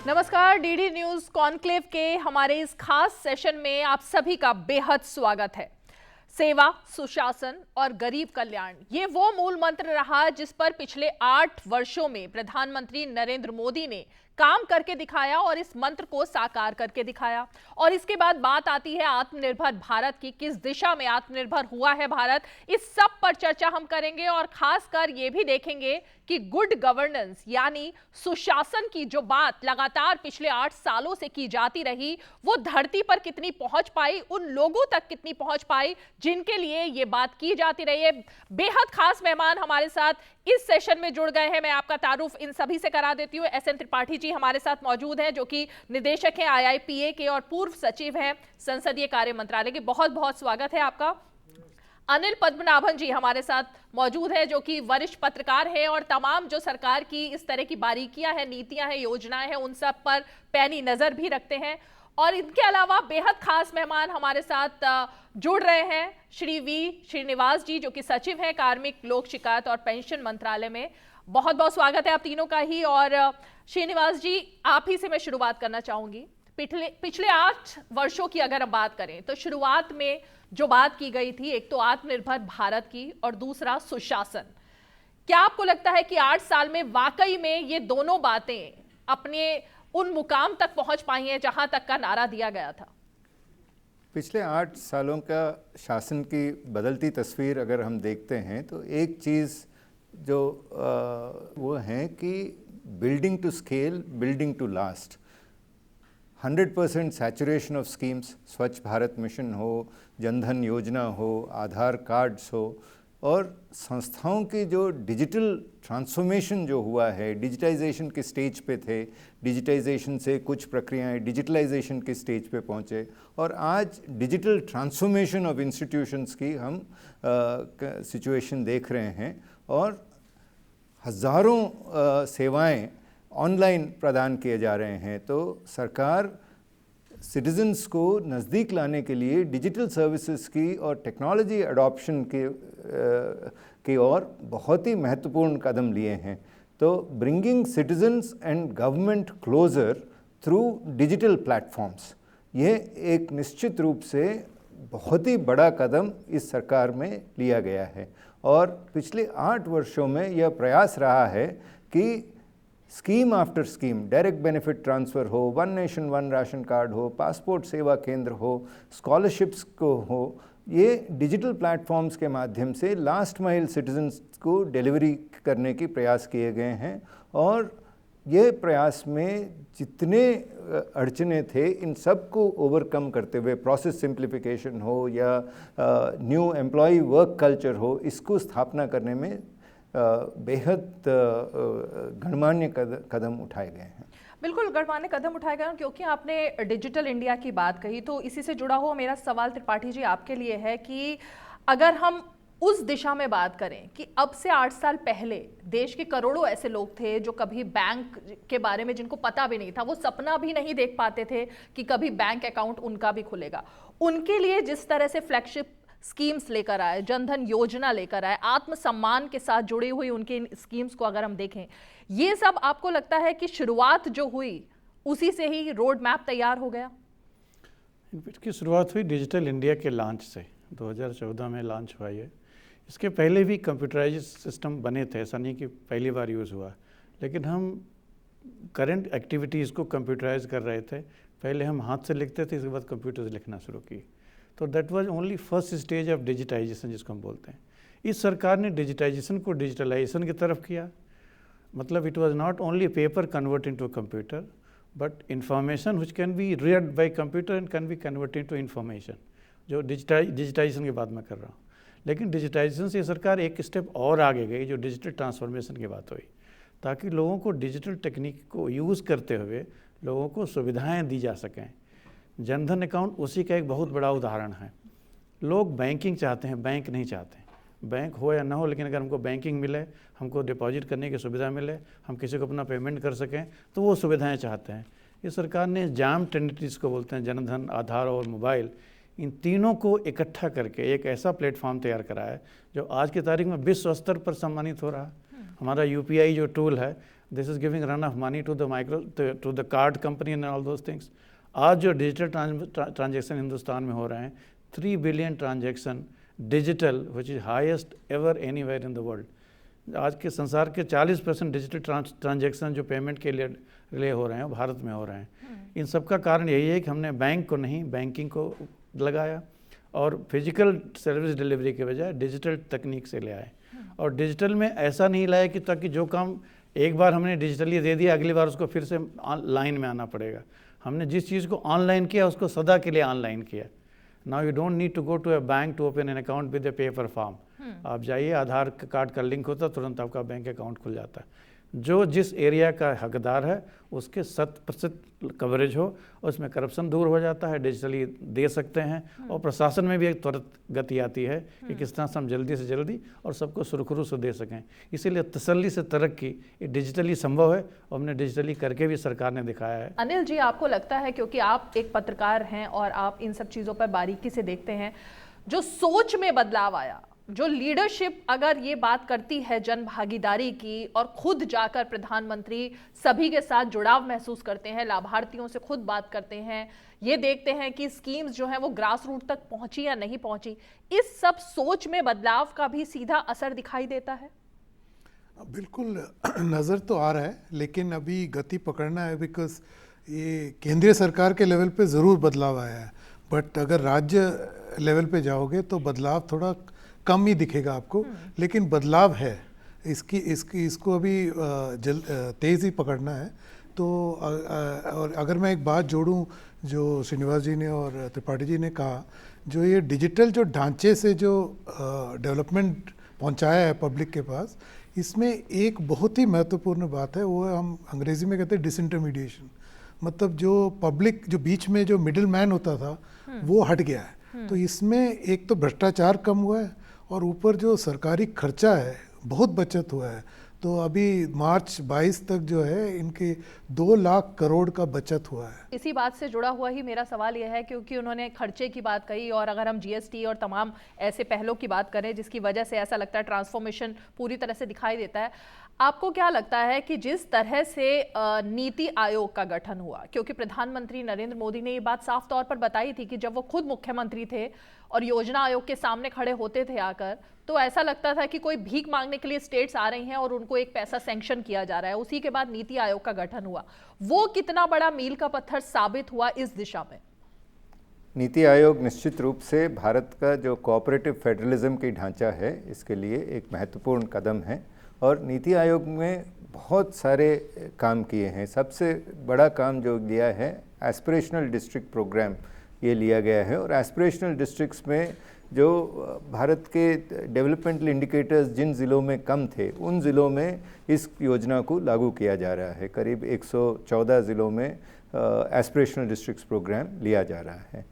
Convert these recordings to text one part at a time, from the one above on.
नमस्कार, DD news conclave के हमारे इस खास सेशन में आप सभी का बेहद स्वागत है। सेवा, सुशासन और गरीब कल्याण, ये वो मूल मंत्र रहा जिस पर पिछले 8 वर्षों में प्रधानमंत्री नरेंद्र मोदी ने काम करके दिखाया और इस मंत्र को साकार करके दिखाया। और इसके बाद बात आती है आत्मनिर्भर भारत की, किस दिशा में आत्मनिर्भर हुआ है भारत, इस सब पर चर्चा हम करेंगे और खासकर ये भी देखेंगे कि गुड गवर्नेंस यानी सुशासन की जो बात लगातार पिछले 8 सालों से की जाती रही, वो धरती पर कितनी पहुंच पाई, उन लोगों तक कितनी पहुंच पाई जिनके लिए ये बात की जाती रही है। बेहद खास मेहमान हमारे साथ इस सेशन में जुड़ गए हैं। मैं आपका तारुफ इन सभी से करा देती हूँ। एस एन त्रिपाठी जी हमारे साथ मौजूद हैं, जो कि निदेशक हैं IIPA के और पूर्व सचिव हैं संसदीय कार्य मंत्रालय के। बहुत बहुत स्वागत है आपका। अनिल पद्मनाभन जी हमारे साथ मौजूद है, जो कि वरिष्ठ पत्रकार है और तमाम जो सरकार की इस तरह की बारीकियां हैं, नीतियां हैं, योजनाएं हैं, उन सब पर पैनी नजर भी रखते हैं। और इनके अलावा बेहद खास मेहमान हमारे साथ जुड़ रहे हैं श्री वी श्रीनिवास जी, जो कि सचिव हैं कार्मिक लोक शिकायत और पेंशन मंत्रालय में। बहुत बहुत स्वागत है आप तीनों का ही। और श्रीनिवास जी, आप ही से मैं शुरुआत करना चाहूंगी। पिछले 8 वर्षों की अगर हम बात करें तो शुरुआत में जो बात की गई थी, एक तो आत्मनिर्भर भारत की और दूसरा सुशासन। क्या आपको लगता है कि 8 साल में वाकई में ये दोनों बातें अपने उन मुकाम तक पहुंच पाई हैं जहां तक का नारा दिया गया था? पिछले 8 सालों का शासन की बदलती तस्वीर अगर हम देखते हैं तो एक चीज़ जो वो है कि building to scale, building to last. 100% saturation of schemes, Swachh Bharat mission हो, जनधन योजना हो, आधार कार्ड्स हो, और संस्थाओं की जो डिजिटल ट्रांसफॉर्मेशन जो हुआ है, डिजिटाइजेशन के स्टेज पे थे, डिजिटाइजेशन से कुछ प्रक्रियाएं डिजिटलाइजेशन के स्टेज पे पहुंचे, और आज डिजिटल ट्रांसफॉर्मेशन ऑफ इंस्टीट्यूशंस की हम सिचुएशन देख रहे हैं। और हज़ारों सेवाएं ऑनलाइन प्रदान किए जा रहे हैं। तो सरकार सिटीजन्स को नज़दीक लाने के लिए डिजिटल सर्विसेज की और टेक्नोलॉजी अडॉप्शन की ओर बहुत ही महत्वपूर्ण कदम लिए हैं। तो bringing citizens and government closer through digital platforms, ये एक निश्चित रूप से बहुत ही बड़ा कदम इस सरकार में लिया गया है। और पिछले 8 वर्षों में यह प्रयास रहा है कि scheme after scheme, direct benefit transfer हो, one nation one ration card हो, पासपोर्ट सेवा केंद्र हो, स्कॉलरशिप्स को हो, ये डिजिटल प्लेटफॉर्म्स के माध्यम से लास्ट माइल सिटीजन्स को डिलीवरी करने की प्रयास किए गए हैं। और ये प्रयास में जितने अड़चने थे, इन सब को ओवरकम करते हुए प्रोसेस सिंप्लीफिकेशन हो या न्यू एम्प्लॉय वर्क कल्चर हो, इसको स्थापना करने में बेहद गणमान्य कदम उठाए गए हैं। बिल्कुल गणमान्य कदम उठाए गए हैं। क्योंकि आपने डिजिटल इंडिया की बात कही, तो इसी से जुड़ा हुआ मेरा सवाल त्रिपाठी जी आपके लिए है कि अगर हम उस दिशा में बात करें कि अब से 8 साल पहले देश के करोड़ों ऐसे लोग थे जो कभी बैंक के बारे में जिनको पता भी नहीं था, वो सपना भी नहीं देख पाते थे कि कभी बैंक अकाउंट उनका भी खुलेगा। उनके लिए जिस तरह से फ्लैगशिप स्कीम्स लेकर आए, जनधन योजना लेकर आए, आत्मसम्मान के साथ जुड़ी हुई उनकी स्कीम्स को अगर हम देखें, ये सब आपको लगता है कि शुरुआत जो हुई उसी से ही रोड मैप तैयार हो गया? इसकी शुरुआत हुई डिजिटल इंडिया के लॉन्च से, 2014 में लॉन्च हुआ ये। इसके पहले भी कंप्यूटराइज सिस्टम बने थे, ऐसा नहीं कि पहली बार यूज़ हुआ, लेकिन हम करंट एक्टिविटीज़ को कंप्यूटराइज कर रहे थे। पहले हम हाथ से लिखते थे, इसके बाद कंप्यूटर से लिखना शुरू की। तो that was only first stage of digitisation, जिसको हम बोलते हैं। इस सरकार ने डिजिटाइजेशन को डिजिटलाइजेशन की तरफ किया। मतलब it was not only paper convert into computer, but information which can be read by computer and can be convert into information, जो डिजिटाइजेशन की बात मैं कर रहा हूँ। लेकिन डिजिटाइजेशन से सरकार एक स्टेप और आगे गई, जो डिजिटल ट्रांसफॉर्मेशन की बात हुई, ताकि लोगों को डिजिटल टेक्निक को यूज़ करते हुए लोगों को सुविधाएँ दी जा सकें। जनधन अकाउंट उसी का एक बहुत बड़ा उदाहरण है। लोग बैंकिंग चाहते हैं, बैंक नहीं चाहते। बैंक हो या ना हो, लेकिन अगर हमको बैंकिंग मिले, हमको डिपॉजिट करने की सुविधा मिले, हम किसी को अपना पेमेंट कर सकें, तो वो सुविधाएं चाहते हैं। ये सरकार ने जाम ट्रिनिटीज़ को बोलते हैं, जनधन, आधार और मोबाइल, इन तीनों को इकट्ठा करके एक ऐसा प्लेटफॉर्म तैयार करा है जो आज की तारीख में विश्व स्तर पर सम्मानित हो रहा है। हमारा UPI जो टूल है, this is giving run of money to the to the card company and all those things. आज जो डिजिटल ट्रांजेक्शन हिंदुस्तान में हो रहे हैं, 3 billion transaction digital, which is highest ever anywhere in the world. आज के संसार के 40% डिजिटल ट्रांजेक्शन जो पेमेंट के लिए हो रहे हैं भारत में हो रहे हैं। इन सब का कारण यही है कि हमने बैंक को नहीं, बैंकिंग को लगाया और फिजिकल सर्विस डिलीवरी के बजाय डिजिटल तकनीक से ले आए। और डिजिटल में ऐसा नहीं लाया कि ताकि जो काम एक बार हमने डिजिटली दे दिया, अगली बार उसको फिर से लाइन में आना पड़ेगा। हमने जिस चीज़ को ऑनलाइन किया उसको सदा के लिए ऑनलाइन किया। Now you don't need to go to a bank to open an account with a paper form. आप जाइए, आधार कार्ड का लिंक होता है, तुरंत आपका बैंक अकाउंट खुल जाता है। जो जिस एरिया का हकदार है उसके 100% कवरेज हो, उसमें करप्शन दूर हो जाता है, डिजिटली दे सकते हैं। और प्रशासन में भी एक त्वरित गति आती है कि किस तरह से हम जल्दी से जल्दी और सबको सुरखुरू से दे सकें। इसीलिए तसल्ली से तरक्की ये डिजिटली संभव है और हमने डिजिटली करके भी सरकार ने दिखाया है। अनिल जी, आपको लगता है, क्योंकि आप एक पत्रकार हैं और आप इन सब चीज़ों पर बारीकी से देखते हैं, जो सोच में बदलाव आया, जो लीडरशिप अगर ये बात करती है जन भागीदारी की और खुद जाकर प्रधानमंत्री सभी के साथ जुड़ाव महसूस करते हैं, लाभार्थियों से खुद बात करते हैं, ये देखते हैं कि स्कीम्स जो हैं वो ग्रास रूट तक पहुंची या नहीं पहुंची, इस सब सोच में बदलाव का भी सीधा असर दिखाई देता है? बिल्कुल नज़र तो आ रहा है, लेकिन अभी गति पकड़ना है। बिकॉज ये केंद्रीय सरकार के लेवल पे ज़रूर बदलाव आया है, बट अगर राज्य लेवल पे जाओगे तो बदलाव थोड़ा कम ही दिखेगा आपको, लेकिन बदलाव है। इसको अभी तेज़ ही पकड़ना है। तो और अगर मैं एक बात जोड़ूं जो श्रीनिवास जी ने और त्रिपाठी जी ने कहा, जो ये डिजिटल जो ढांचे से जो डेवलपमेंट पहुंचाया है पब्लिक के पास, इसमें एक बहुत ही महत्वपूर्ण बात है, वो है हम अंग्रेज़ी में कहते हैं डिसइंटरमीडिएशन। मतलब जो पब्लिक जो बीच में जो मिडिल मैन होता था वो हट गया है। तो इसमें एक तो भ्रष्टाचार कम हुआ है और ऊपर जो सरकारी खर्चा है बहुत बचत हुआ है। तो अभी मार्च 22 तक जो है इनके 2 लाख करोड़ का बचत हुआ है। इसी बात से जुड़ा हुआ ही मेरा सवाल यह है, क्योंकि उन्होंने खर्चे की बात कही और अगर हम जीएसटी और तमाम ऐसे पहलों की बात करें जिसकी वजह से ऐसा लगता है ट्रांसफॉर्मेशन पूरी तरह से दिखाई देता है, आपको क्या लगता है कि जिस तरह से नीति आयोग का गठन हुआ, क्योंकि प्रधानमंत्री नरेंद्र मोदी ने ये बात साफ तौर पर बताई थी कि जब वो खुद मुख्यमंत्री थे और योजना आयोग के सामने खड़े होते थे आकर, तो ऐसा लगता था कि कोई भीख मांगने के लिए स्टेट्स आ रही हैं और उनको एक पैसा सैंक्शन किया जा रहा है। उसी के बाद नीति आयोग का गठन हुआ। वो कितना बड़ा मील का पत्थर साबित हुआ इस दिशा में? नीति आयोग निश्चित रूप से भारत का जो कोऑपरेटिव फेडरलिज्म की ढांचा है इसके लिए एक महत्वपूर्ण कदम है और नीति आयोग में बहुत सारे काम किए हैं। सबसे बड़ा काम जो लिया है एस्पिरेशनल डिस्ट्रिक्ट प्रोग्राम ये लिया गया है और एस्पिरेशनल डिस्ट्रिक्ट्स में जो भारत के डेवलपमेंटल इंडिकेटर्स जिन ज़िलों में कम थे उन ज़िलों में इस योजना को लागू किया जा रहा है। करीब 114 ज़िलों में एस्पिरेशनल डिस्ट्रिक्ट्स प्रोग्राम लिया जा रहा है।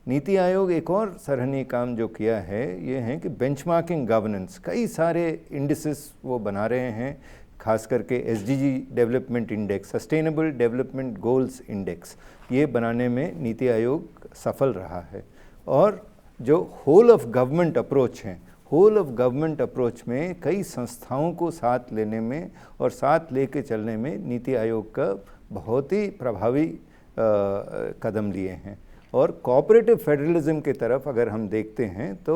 नीति आयोग एक और सराहनीय काम जो किया है ये है कि बेंचमार्किंग गवर्नेंस, कई सारे इंडिसेस वो बना रहे हैं, खास करके SDG development index, sustainable development goals index, ये बनाने में नीति आयोग सफल रहा है। और जो होल ऑफ गवर्नमेंट अप्रोच है, होल ऑफ गवर्नमेंट अप्रोच में कई संस्थाओं को साथ लेने में और साथ लेके चलने में नीति आयोग का बहुत ही प्रभावी कदम लिए हैं। और कोऑपरेटिव फेडरलिज्म की तरफ अगर हम देखते हैं तो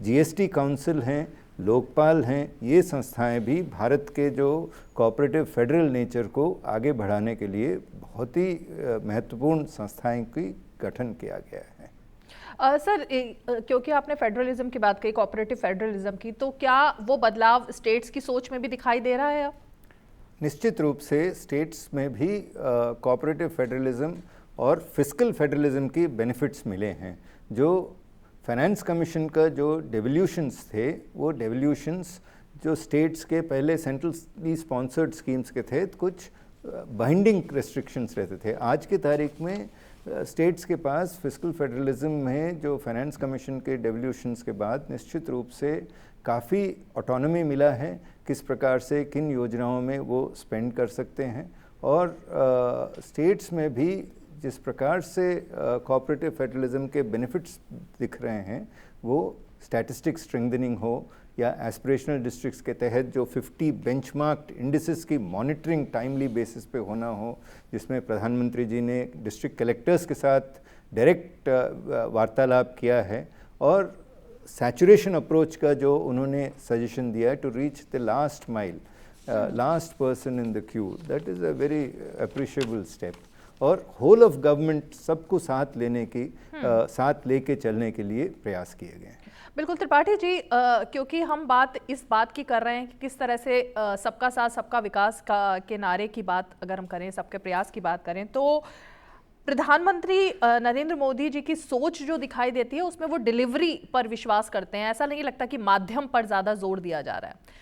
GST काउंसिल हैं, लोकपाल हैं, ये संस्थाएं भी भारत के जो कोऑपरेटिव फेडरल नेचर को आगे बढ़ाने के लिए बहुत ही महत्वपूर्ण संस्थाएं की गठन किया गया है। सर, क्योंकि आपने फेडरलिज्म की बात कही, कोऑपरेटिव फेडरलिज्म की, तो क्या वो बदलाव स्टेट्स की सोच में भी दिखाई दे रहा है अब? निश्चित रूप से स्टेट्स में भी कोऑपरेटिव फेडरलिज्म और फिस्कल फेडरलिज्म की बेनिफिट्स मिले हैं। जो फाइनेंस कमीशन का जो डेवल्यूशंस थे वो डेवल्यूशंस जो स्टेट्स के पहले सेंट्रली स्पॉन्सर्ड स्कीम्स के थे कुछ बाइंडिंग रेस्ट्रिक्शंस रहते थे। आज की तारीख में स्टेट्स के पास फिस्कल फेडरलिज्म में जो फाइनेंस कमीशन के डेवल्यूशंस के बाद निश्चित रूप से काफ़ी ऑटोनॉमी मिला है, किस प्रकार से किन योजनाओं में वो स्पेंड कर सकते हैं। और स्टेट्स में भी जिस प्रकार से कोऑपरेटिव फेडरलिज्म के बेनिफिट्स दिख रहे हैं, वो स्टैटिस्टिक स्ट्रेंथनिंग हो या एस्पिरेशनल डिस्ट्रिक्ट्स के तहत जो 50 बेंचमार्क्ड इंडिसेस की मॉनिटरिंग टाइमली बेसिस पे होना हो, जिसमें प्रधानमंत्री जी ने डिस्ट्रिक्ट कलेक्टर्स के साथ डायरेक्ट वार्तालाप किया है, और सैचुरेशन अप्रोच का जो उन्होंने सजेशन दिया है to reach the last mile, last person in the queue, that is a very appreciable step. और होल ऑफ गवर्नमेंट सबको साथ लेने की साथ लेके चलने के लिए प्रयास किए गए हैं। बिल्कुल त्रिपाठी जी, क्योंकि हम इस बात की कर रहे हैं कि किस तरह से सबका साथ सबका विकास के नारे की बात अगर हम करें, सबके प्रयास की बात करें, तो प्रधानमंत्री नरेंद्र मोदी जी की सोच जो दिखाई देती है उसमें वो डिलीवरी पर विश्वास करते हैं। ऐसा नहीं लगता कि माध्यम पर ज़्यादा जोर दिया जा रहा है।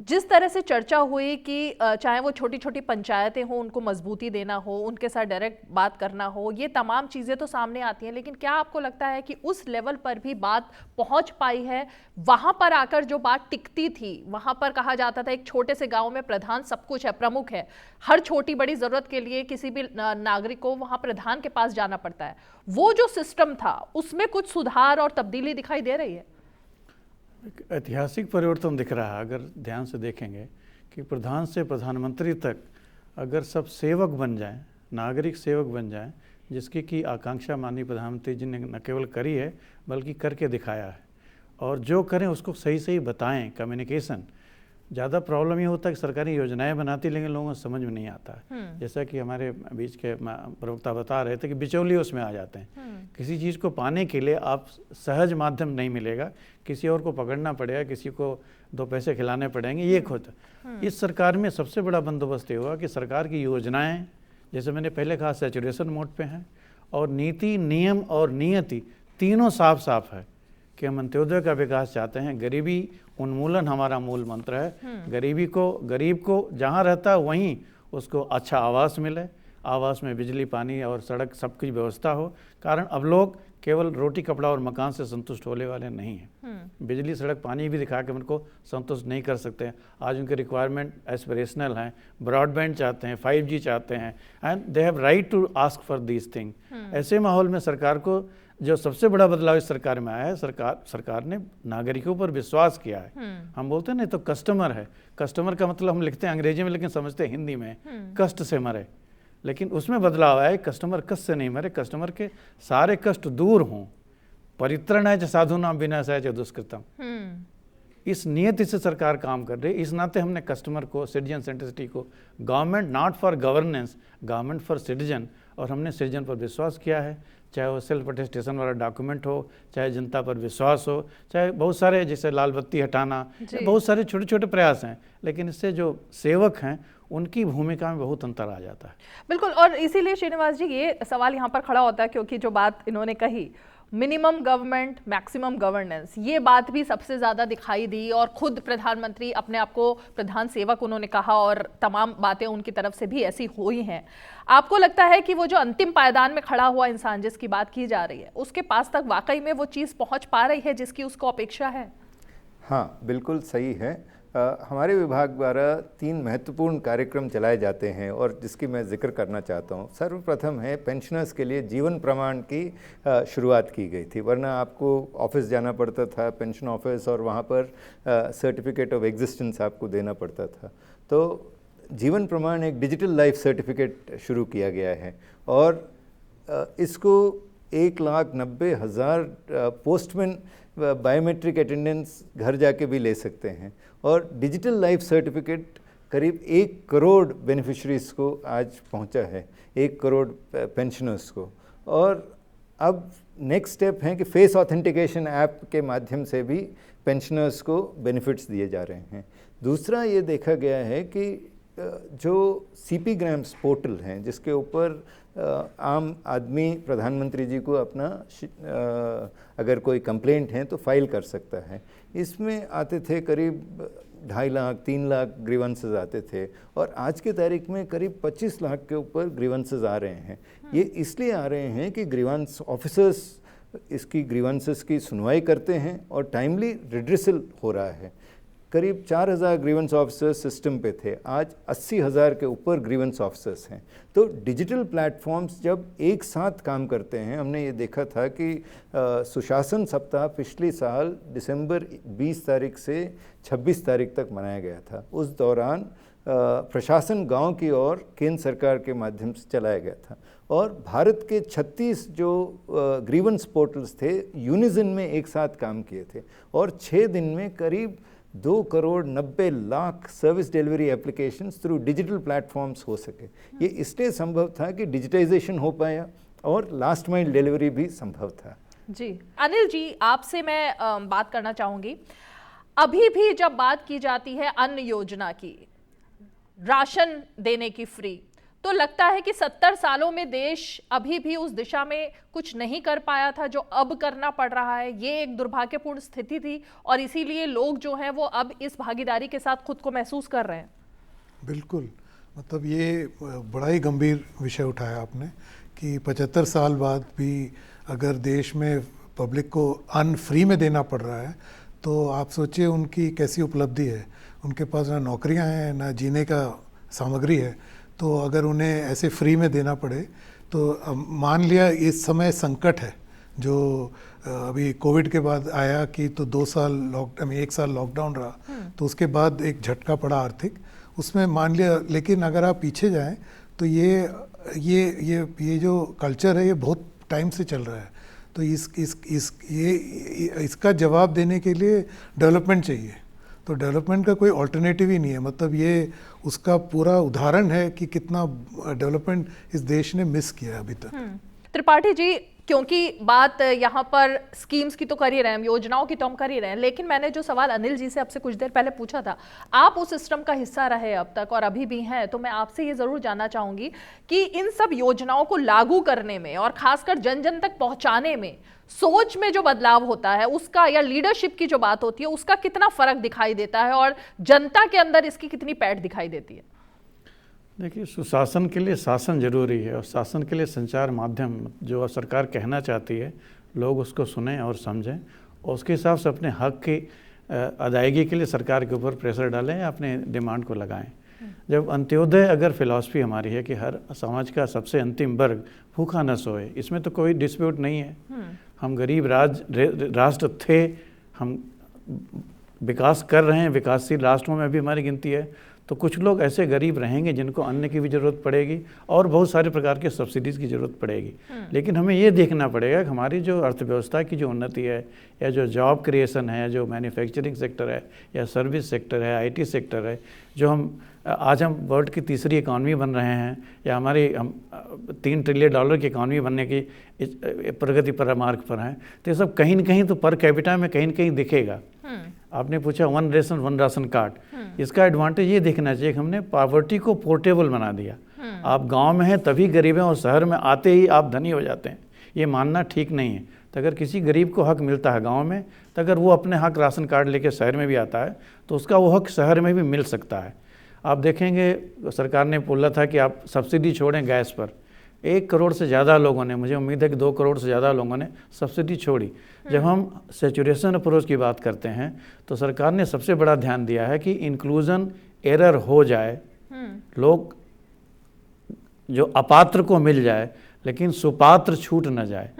जिस तरह से चर्चा हुई कि चाहे वो छोटी छोटी पंचायतें हों, उनको मजबूती देना हो, उनके साथ डायरेक्ट बात करना हो, ये तमाम चीज़ें तो सामने आती हैं, लेकिन क्या आपको लगता है कि उस लेवल पर भी बात पहुंच पाई है? वहां पर आकर जो बात टिकती थी, वहां पर कहा जाता था एक छोटे से गांव में प्रधान सब कुछ है, प्रमुख है, हर छोटी बड़ी ज़रूरत के लिए किसी भी नागरिक को वहां प्रधान के पास जाना पड़ता है। वो जो सिस्टम था उसमें कुछ सुधार और तब्दीली दिखाई दे रही है? एक ऐतिहासिक परिवर्तन दिख रहा है। अगर ध्यान से देखेंगे कि प्रधान से प्रधानमंत्री तक अगर सब सेवक बन जाएं, नागरिक सेवक बन जाएं, जिसकी की आकांक्षा माननीय प्रधानमंत्री जी ने न केवल करी है बल्कि करके दिखाया है, और जो करें उसको सही सही बताएं, कम्युनिकेशन। ज़्यादा प्रॉब्लम ये होता है कि सरकारी योजनाएं बनाती लेकिन लोगों को समझ में नहीं आता है। जैसा कि हमारे बीच के प्रवक्ता बता रहे थे कि बिचौलिए उसमें आ जाते हैं। किसी चीज़ को पाने के लिए आप सहज माध्यम नहीं मिलेगा, किसी और को पकड़ना पड़ेगा, किसी को 2 पैसे खिलाने पड़ेंगे, ये होता। इस सरकार में सबसे बड़ा बंदोबस्त ये हुआ कि सरकार की योजनाएं, जैसे मैंने पहले कहा, सैचुरेशन मोड पे हैं, और नीति, नियम और नियति तीनों साफ साफ है कि हम अंत्योदय का विकास चाहते हैं। गरीबी उन्मूलन हमारा मूल मंत्र है। गरीब को जहाँ रहता है वहीं उसको अच्छा आवास मिले, आवास में बिजली, पानी और सड़क सबकी व्यवस्था हो। कारण अब लोग केवल रोटी, कपड़ा और मकान से संतुष्ट होने वाले नहीं हैं। बिजली, सड़क, पानी भी दिखा के उनको संतुष्ट नहीं कर सकते हैं। आज उनके रिक्वायरमेंट एस्पिरेशनल हैं, ब्रॉडबैंड चाहते हैं, 5G चाहते हैं, and they have right to ask for these thing. ऐसे माहौल में सरकार को, जो सबसे बड़ा बदलाव इस सरकार में आया है, सरकार ने नागरिकों पर विश्वास किया है। हम बोलते हैं नहीं तो कस्टमर है, कस्टमर का मतलब हम लिखते हैं अंग्रेजी में लेकिन समझते हैं हिंदी में, कष्ट से मरे, लेकिन उसमें बदलाव आया, कस्टमर कष्ट से नहीं मरे, कस्टमर के सारे कष्ट दूर हों। परित्रणाय च साधूनां विनाशाय च दुष्कृतम्। इस नियति से सरकार काम कर रही है। इस नाते हमने कस्टमर को, सिटीजन सेंट्रिसिटी को, government not for governance, government for citizen, और हमने सिटीजन पर विश्वास किया है। चाहे वो सेल्फ अटेस्टेशन वाला डॉक्यूमेंट हो, चाहे जनता पर विश्वास हो, चाहे बहुत सारे जैसे लाल बत्ती हटाना, बहुत सारे छोटे छोटे प्रयास हैं, लेकिन इससे जो सेवक हैं उनकी भूमिका में बहुत अंतर आ जाता है। बिल्कुल, और इसीलिए श्रीनिवास जी ये सवाल यहाँ पर खड़ा होता है, क्योंकि जो बात इन्होंने कही, मिनिमम गवर्नमेंट मैक्सिमम गवर्नेंस, ये बात भी सबसे ज़्यादा दिखाई दी, और खुद प्रधानमंत्री अपने आप को प्रधान सेवक उन्होंने कहा, और तमाम बातें उनकी तरफ से भी ऐसी हुई हैं। आपको लगता है कि वो जो अंतिम पायदान में खड़ा हुआ इंसान जिसकी बात की जा रही है, उसके पास तक वाकई में वो चीज़ पहुंच पा रही है जिसकी उसको अपेक्षा है? हाँ, बिल्कुल सही है। हमारे विभाग द्वारा 3 महत्वपूर्ण कार्यक्रम चलाए जाते हैं और जिसकी मैं जिक्र करना चाहता हूँ। सर्वप्रथम है, पेंशनर्स के लिए जीवन प्रमाण की शुरुआत की गई थी। वरना आपको ऑफिस जाना पड़ता था, पेंशन ऑफिस, और वहाँ पर सर्टिफिकेट ऑफ एग्जिस्टेंस आपको देना पड़ता था। तो जीवन प्रमाण एक डिजिटल लाइफ सर्टिफिकेट शुरू किया गया है, और इसको 1,90,000 पोस्टमैन बायोमेट्रिक अटेंडेंस घर जाके भी ले सकते हैं, और डिजिटल लाइफ सर्टिफिकेट करीब 1 करोड़ बेनिफिशरीज़ को आज पहुंचा है, 1 करोड़ पेंशनर्स को। और अब नेक्स्ट स्टेप है कि फेस ऑथेंटिकेशन ऐप के माध्यम से भी पेंशनर्स को बेनिफिट्स दिए जा रहे हैं। दूसरा ये देखा गया है कि जो CP ग्राम्स पोर्टल हैं, जिसके ऊपर आम आदमी प्रधानमंत्री जी को अपना अगर कोई कंप्लेंट है तो फाइल कर सकता है। इसमें आते थे करीब 2.5 लाख 3 लाख ग्रीवेंसेस आते थे, और आज के तारीख में करीब 25 लाख के ऊपर ग्रीवेंसेस आ रहे हैं। ये इसलिए आ रहे हैं कि ग्रीवेंस ऑफिसर्स इसकी ग्रीवेंसेस की सुनवाई करते हैं और टाइमली रिड्रेसल हो रहा है। करीब 4000 ग्रीवेंस ऑफिसर्स सिस्टम पे थे, आज 80,000 के ऊपर ग्रीवेंस ऑफिसर्स हैं। तो डिजिटल प्लेटफॉर्म्स जब एक साथ काम करते हैं, हमने ये देखा था कि सुशासन सप्ताह पिछले साल दिसंबर 20 तारीख से 26 तारीख तक मनाया गया था। उस दौरान प्रशासन गांव की ओर केंद्र सरकार के माध्यम से चलाया गया था और भारत के 36 जो ग्रीवेंस पोर्टल्स थे यूनिजन में एक साथ काम किए थे और 6 दिन में करीब 2,90,00,000 service delivery applications through digital platforms हो सके। ये इसलिए संभव था कि डिजिटाइजेशन हो पाया और लास्ट माइल डिलीवरी भी संभव था। जी अनिल जी, आपसे मैं बात करना चाहूँगी, अभी भी जब बात की जाती है अन्न योजना की, राशन देने की फ्री, तो लगता है कि 70 सालों में देश अभी भी उस दिशा में कुछ नहीं कर पाया था जो अब करना पड़ रहा है। ये एक दुर्भाग्यपूर्ण स्थिति थी और इसीलिए लोग जो हैं वो अब इस भागीदारी के साथ खुद को महसूस कर रहे हैं। बिल्कुल, मतलब ये बड़ा ही गंभीर विषय उठाया आपने कि 75 साल बाद भी अगर देश में पब्लिक को अन्न फ्री में देना पड़ रहा है तो आप सोचिए उनकी कैसी उपलब्धि है। उनके पास ना नौकरियां हैं ना जीने का सामग्री है, तो अगर उन्हें ऐसे फ्री में देना पड़े तो मान लिया इस समय संकट है जो अभी कोविड के बाद आया कि तो 2 साल लॉकडाउन, 1 साल लॉकडाउन रहा, तो उसके बाद एक झटका पड़ा आर्थिक, उसमें मान लिया। लेकिन अगर आप पीछे जाएं तो ये जो कल्चर है ये बहुत टाइम से चल रहा है। तो इसका जवाब देने के लिए डेवलपमेंट चाहिए, तो डेवलपमेंट का कोई ऑल्टरनेटिव ही नहीं है। मतलब ये उसका पूरा उदाहरण है कि कितना डेवलपमेंट इस देश ने मिस किया अभी तक। त्रिपाठी जी, क्योंकि बात यहाँ पर स्कीम्स की तो कर ही रहे हैं, योजनाओं की तो हम कर ही रहे हैं, लेकिन मैंने जो सवाल अनिल जी से आपसे कुछ देर पहले पूछा था, आप उस सिस्टम का हिस्सा रहे अब तक और अभी भी हैं, तो मैं आपसे ये जरूर जानना चाहूंगी कि इन सब योजनाओं को लागू करने में और खासकर जन जन तक पहुंचाने में सोच में जो बदलाव होता है उसका, या लीडरशिप की जो बात होती है उसका कितना फर्क दिखाई देता है और जनता के अंदर इसकी कितनी पैठ दिखाई देती है? देखिए, सुशासन के लिए शासन जरूरी है और शासन के लिए संचार माध्यम जो सरकार कहना चाहती है लोग उसको सुनें और समझें और उसके हिसाब से अपने हक की अदायगी के लिए सरकार के ऊपर प्रेशर डालें या अपने डिमांड को लगाएं। जब अंत्योदय अगर फिलॉसफी हमारी है कि हर समाज का सबसे अंतिम वर्ग भूखा न सोए, इसमें तो कोई डिस्प्यूट नहीं है। हम गरीब राष्ट्र थे, हम विकास कर रहे हैं, विकासशील राष्ट्रों में भी हमारी गिनती है, तो कुछ लोग ऐसे गरीब रहेंगे जिनको अन्न की भी ज़रूरत पड़ेगी और बहुत सारे प्रकार के सब्सिडीज़ की ज़रूरत पड़ेगी। लेकिन हमें ये देखना पड़ेगा कि हमारी जो अर्थव्यवस्था की जो उन्नति है या जो जॉब क्रिएशन है, जो मैन्युफैक्चरिंग सेक्टर है या सर्विस सेक्टर है, आईटी सेक्टर है, जो आज हम वर्ल्ड की तीसरी इकॉनमी बन रहे हैं या हम $3 ट्रिलियन की इकॉनमी बनने की प्रगति पर मार्ग पर हैं, तो ये सब कहीं न कहीं तो पर कैपिटा में कहीं न कहीं दिखेगा। आपने पूछा वन राशन कार्ड, इसका एडवांटेज ये देखना चाहिए कि हमने पॉवर्टी को पोर्टेबल बना दिया। आप गांव में हैं तभी गरीब हैं और शहर में आते ही आप धनी हो जाते हैं, ये मानना ठीक नहीं है। तो अगर किसी गरीब को हक मिलता है गांव में, तो अगर वो अपने हक राशन कार्ड लेके शहर में भी आता है तो उसका वो हक शहर में भी मिल सकता है। आप देखेंगे सरकार ने बोला था कि आप सब्सिडी छोड़ें गैस पर, 1 करोड़ से ज़्यादा लोगों ने, मुझे उम्मीद है कि 2 करोड़ से ज़्यादा लोगों ने सब्सिडी छोड़ी। जब हम सैचुरेशन अप्रोच की बात करते हैं तो सरकार ने सबसे बड़ा ध्यान दिया है कि इंक्लूजन एरर हो जाए, लोग जो अपात्र को मिल जाए लेकिन सुपात्र छूट न जाए।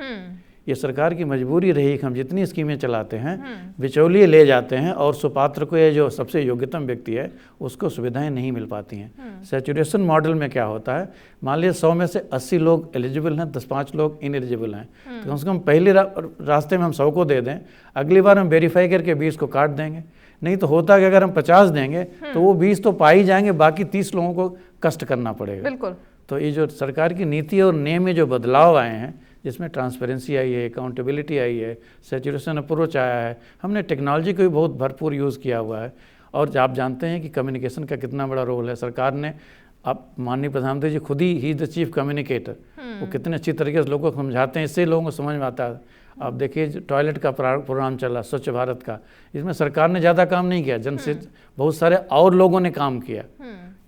ये सरकार की मजबूरी रही कि हम जितनी स्कीमें चलाते हैं बिचौलिए ले जाते हैं और सुपात्र को, ये जो सबसे योग्यतम व्यक्ति है, उसको सुविधाएं नहीं मिल पाती हैं। सैचुरेशन मॉडल में क्या होता है, मान लीजिए 100 में से 80 लोग एलिजिबल हैं, 5 लोग इनएलिजिबल हैं, तो कम से कम पहले रास्ते में हम 100 को दे दें, अगली बार हम वेरीफाई करके 20 को काट देंगे। नहीं तो होता कि अगर हम 50 देंगे तो वो 20 तो पा ही जाएंगे, बाकी 30 लोगों को कष्ट करना पड़ेगा। बिल्कुल। तो ये जो सरकार की नीति और नियम में जो बदलाव आए हैं, जिसमें ट्रांसपेरेंसी आई है, अकाउंटेबिलिटी आई है, सैचुरेशन अप्रोच आया है, हमने टेक्नोलॉजी को भी बहुत भरपूर यूज़ किया हुआ है। और आप जानते हैं कि कम्युनिकेशन का कितना बड़ा रोल है। सरकार ने, आप माननीय प्रधानमंत्री जी खुद ही द चीफ कम्युनिकेटर, वो कितने अच्छी तरीके से लोगों को समझाते हैं, इससे लोगों को समझ में आता है। आप देखिए टॉयलेट का प्रोग्राम चला, स्वच्छ भारत का, इसमें सरकार ने ज़्यादा काम नहीं किया, जन से बहुत सारे और लोगों ने काम किया।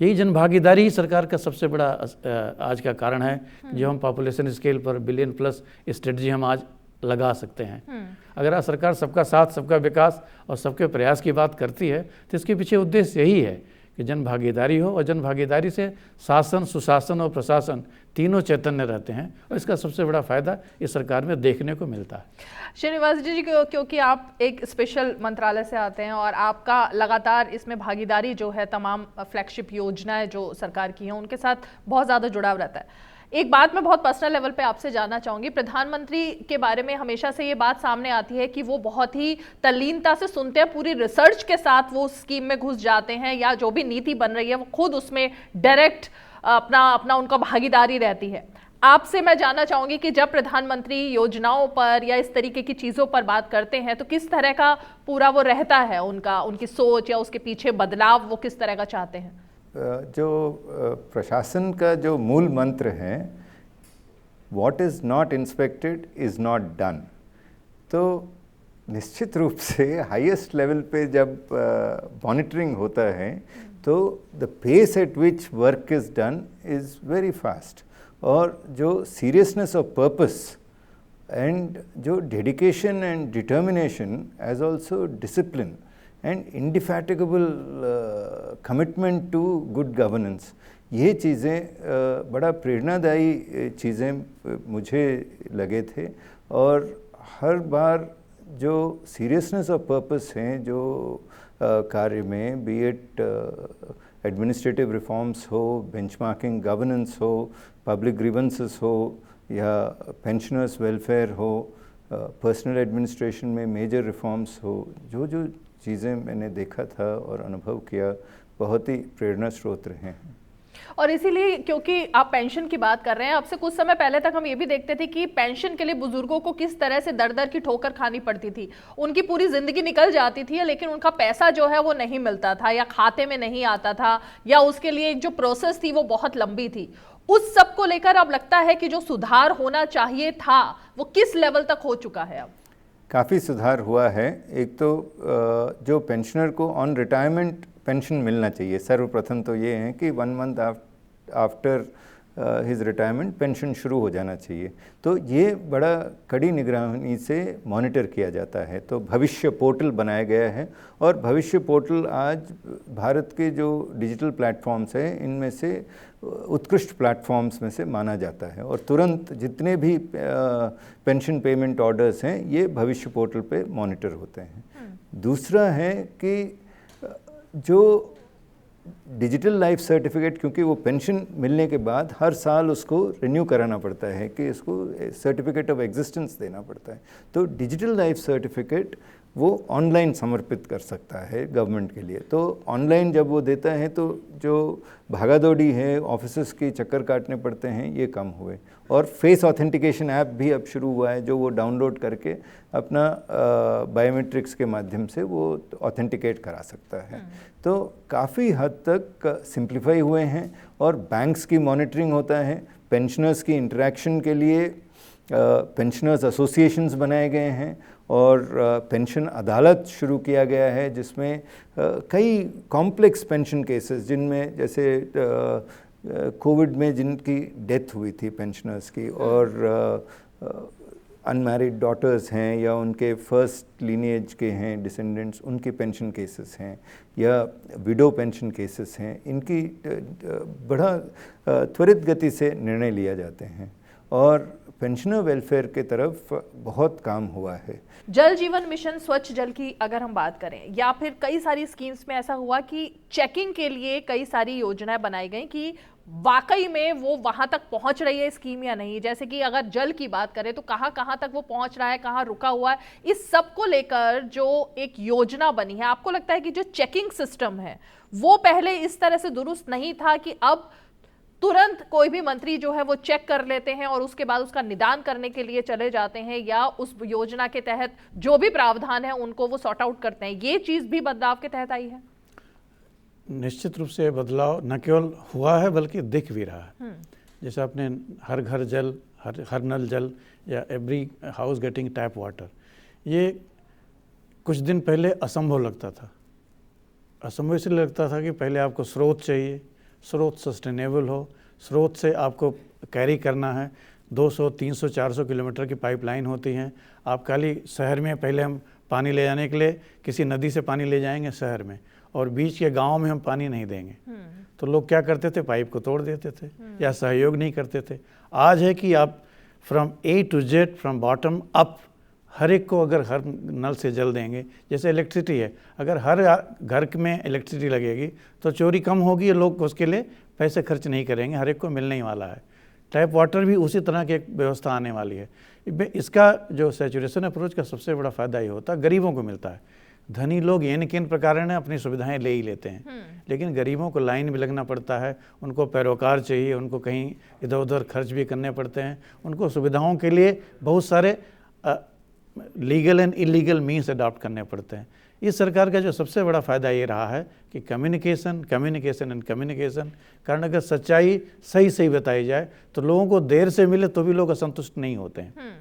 यही जनभागीदारी ही सरकार का सबसे बड़ा आज का कारण है जो हम पॉपुलेशन स्केल पर $1 बिलियन+ स्ट्रेटजी हम आज लगा सकते हैं। अगर आज सरकार सबका साथ, सबका विकास और सबके प्रयास की बात करती है तो इसके पीछे उद्देश्य यही है कि जन भागीदारी हो, और जन भागीदारी से शासन, सुशासन और प्रशासन तीनों चैतन्य रहते हैं, और इसका सबसे बड़ा फायदा इस सरकार में देखने को मिलता है। श्रीनिवास जी, क्योंकि आप एक स्पेशल मंत्रालय से आते हैं और आपका लगातार इसमें भागीदारी जो है तमाम फ्लैगशिप योजनाएं जो सरकार की हैं उनके साथ बहुत ज़्यादा जुड़ाव रहता है। एक बात मैं बहुत पर्सनल लेवल पे आपसे जानना चाहूंगी, प्रधानमंत्री के बारे में हमेशा से ये बात सामने आती है कि वो बहुत ही तल्लीनता से सुनते हैं, पूरी रिसर्च के साथ वो स्कीम में घुस जाते हैं, या जो भी नीति बन रही है वो खुद उसमें डायरेक्ट अपना उनका भागीदारी रहती है। आपसे मैं जानना चाहूंगी कि जब प्रधानमंत्री योजनाओं पर या इस तरीके की चीज़ों पर बात करते हैं तो किस तरह का पूरा वो रहता है, उनकी सोच या उसके पीछे बदलाव वो किस तरह का चाहते हैं? जो प्रशासन का जो मूल मंत्र है, what is not inspected is not done, तो निश्चित रूप से हाईएस्ट लेवल पे जब मॉनिटरिंग होता है तो the pace at which work is done is very fast, और जो सीरियसनेस ऑफ पर्पस एंड जो dedication and determination as also discipline and indefatigable commitment to good governance, ये चीज़ें बड़ा प्रेरणादायी चीज़ें मुझे लगे थे। और हर बार जो सीरियसनेस ऑफ पर्पस हैं जो कार्य में, बी इट एडमिनिस्ट्रेटिव रिफॉर्म्स हो, बेंचमार्किंग गवर्नेंस हो, पब्लिक ग्रीवेंसेस हो, या पेंशनर्स वेलफेयर हो, पर्सनल एडमिनिस्ट्रेशन में मेजर रिफॉर्म्स हो, जो जो चीज़ें मैंने देखा था और अनुभव किया बहुत ही प्रेरणा स्रोत रहे हैं। और इसीलिए क्योंकि आप पेंशन की बात कर रहे हैं, अब से कुछ समय पहले तक हम ये भी देखते थे कि पेंशन के लिए बुजुर्गों को किस तरह से दर दर की ठोकर खानी पड़ती थी। उनकी पूरी जिंदगी निकल जाती थी लेकिन उनका पैसा जो है वो नहीं मिलता था, या खाते में नहीं आता था, या उसके लिए जो प्रोसेस थी वो बहुत लंबी थी। उस सब को लेकर अब लगता है कि जो सुधार होना चाहिए था वो किस लेवल तक हो चुका है? अब काफ़ी सुधार हुआ है। एक तो जो पेंशनर को ऑन रिटायरमेंट पेंशन मिलना चाहिए, सर्वप्रथम तो ये है कि 1 month after his retirement pension शुरू हो जाना चाहिए। तो ये बड़ा कड़ी निगरानी से मॉनिटर किया जाता है। तो भविष्य पोर्टल बनाया गया है, और भविष्य पोर्टल आज भारत के जो डिजिटल प्लेटफॉर्म्स हैं इनमें से उत्कृष्ट प्लेटफॉर्म्स में से माना जाता है, और तुरंत जितने भी पेंशन पेमेंट ऑर्डर्स हैं ये भविष्य पोर्टल पे मॉनिटर होते हैं। दूसरा है कि जो डिजिटल लाइफ सर्टिफिकेट, क्योंकि वो पेंशन मिलने के बाद हर साल उसको रिन्यू कराना पड़ता है कि इसको सर्टिफिकेट ऑफ एग्जिस्टेंस देना पड़ता है, तो डिजिटल लाइफ सर्टिफिकेट वो ऑनलाइन समर्पित कर सकता है गवर्नमेंट के लिए। तो ऑनलाइन जब वो देता है तो जो भागादौड़ी है, ऑफिसेस के चक्कर काटने पड़ते हैं, ये कम हुए। और फेस ऑथेंटिकेशन ऐप भी अब शुरू हुआ है जो वो डाउनलोड करके अपना बायोमेट्रिक्स के माध्यम से वो ऑथेंटिकेट करा सकता है। तो काफ़ी हद तक सिंप्लीफाई हुए हैं, और बैंक्स की मॉनिटरिंग होता है, पेंशनर्स की इंटरेक्शन के लिए पेंशनर्स एसोसिएशंस बनाए गए हैं, और पेंशन अदालत शुरू किया गया है जिसमें कई कॉम्प्लेक्स पेंशन केसेस, जिनमें जैसे कोविड में जिनकी डेथ हुई थी पेंशनर्स की, और अनमैरिड डॉटर्स हैं या उनके फर्स्ट लीनिएज के हैं डिसेंडेंट्स, उनके पेंशन केसेस हैं, या विडो पेंशन केसेस हैं, इनकी बड़ा त्वरित गति से निर्णय लिया जाते हैं, और पेंशनर वेलफेयर के तरफ बहुत काम हुआ है। जल जीवन मिशन, स्वच्छ जल की अगर हम बात करें, या फिर कई सारी स्कीम्स में ऐसा हुआ कि चेकिंग के लिए कई सारी योजनाएं बनाई गई कि वाकई में वो वहां तक पहुंच रही है स्कीम या नहीं। जैसे कि अगर जल की बात करें तो कहां तक वो पहुंच रहा है, कहां रुका हुआ है, इस सब को लेकर जो एक योजना बनी है, आपको लगता है कि जो चेकिंग सिस्टम है वो पहले इस तरह से दुरुस्त नहीं था कि अब तुरंत कोई भी मंत्री जो है वो चेक कर लेते हैं और उसके बाद उसका निदान करने के लिए चले जाते हैं, या उस योजना के तहत जो भी प्रावधान है उनको वो सॉर्ट आउट करते हैं? ये चीज भी बदलाव के तहत आई है। निश्चित रूप से बदलाव न केवल हुआ है बल्कि दिख भी रहा है। जैसे आपने हर घर जल, हर नल जल, या every house getting tap water, ये कुछ दिन पहले असंभव लगता था। असंभव इसलिए लगता था कि पहले आपको स्रोत चाहिए, स्रोत सस्टेनेबल हो, स्रोत से आपको कैरी करना है, 200, 300, 400 किलोमीटर की पाइपलाइन होती हैं। आप खाली शहर में पहले हम पानी ले जाने के लिए किसी नदी से पानी ले जाएंगे शहर में, और बीच के गाँव में हम पानी नहीं देंगे, तो लोग क्या करते थे, पाइप को तोड़ देते थे या सहयोग नहीं करते थे। आज है कि आप from A to Z, from bottom up, हर एक को अगर हर नल से जल देंगे, जैसे इलेक्ट्रिसिटी है, अगर हर घर में इलेक्ट्रिसिटी लगेगी तो चोरी कम होगी, लोग उसके लिए पैसे खर्च नहीं करेंगे, हर एक को मिलने ही वाला है। टैप वाटर भी उसी तरह की एक व्यवस्था आने वाली है। इसका जो सैचुरेशन अप्रोच का सबसे बड़ा फ़ायदा ये होता है, गरीबों को मिलता है। धनी लोग इन किन प्रकार अपनी सुविधाएं ले ही लेते हैं, लेकिन गरीबों को लाइन में लगना पड़ता है, उनको पैरोकार चाहिए, उनको कहीं इधर उधर खर्च भी करने पड़ते हैं, उनको सुविधाओं के लिए बहुत सारे legal and illegal means adopt करने पड़ते हैं। इस सरकार का जो सबसे बड़ा फ़ायदा ये रहा है कि कम्युनिकेशन एंड कम्युनिकेशन, कारण अगर सच्चाई सही बताई जाए तो लोगों को देर से मिले तो भी लोग असंतुष्ट नहीं होते हैं।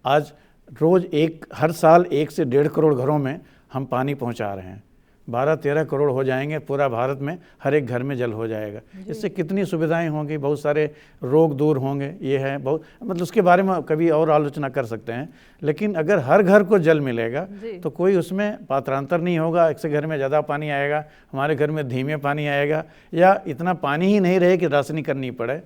आज रोज़ हर साल 1 से 1.5 करोड़ घरों में हम पानी पहुंचा रहे हैं, 12-13 करोड़ हो जाएंगे, पूरा भारत में हर एक घर में जल हो जाएगा। इससे कितनी सुविधाएं होंगी, बहुत सारे रोग दूर होंगे। ये है बहुत, मतलब उसके बारे में कभी और आलोचना कर सकते हैं, लेकिन अगर हर घर को जल मिलेगा तो कोई उसमें पात्रांतर नहीं होगा, एक से घर में ज़्यादा पानी आएगा, हमारे घर में धीमे पानी आएगा, या इतना पानी ही नहीं रहे कि राशनी करनी पड़े।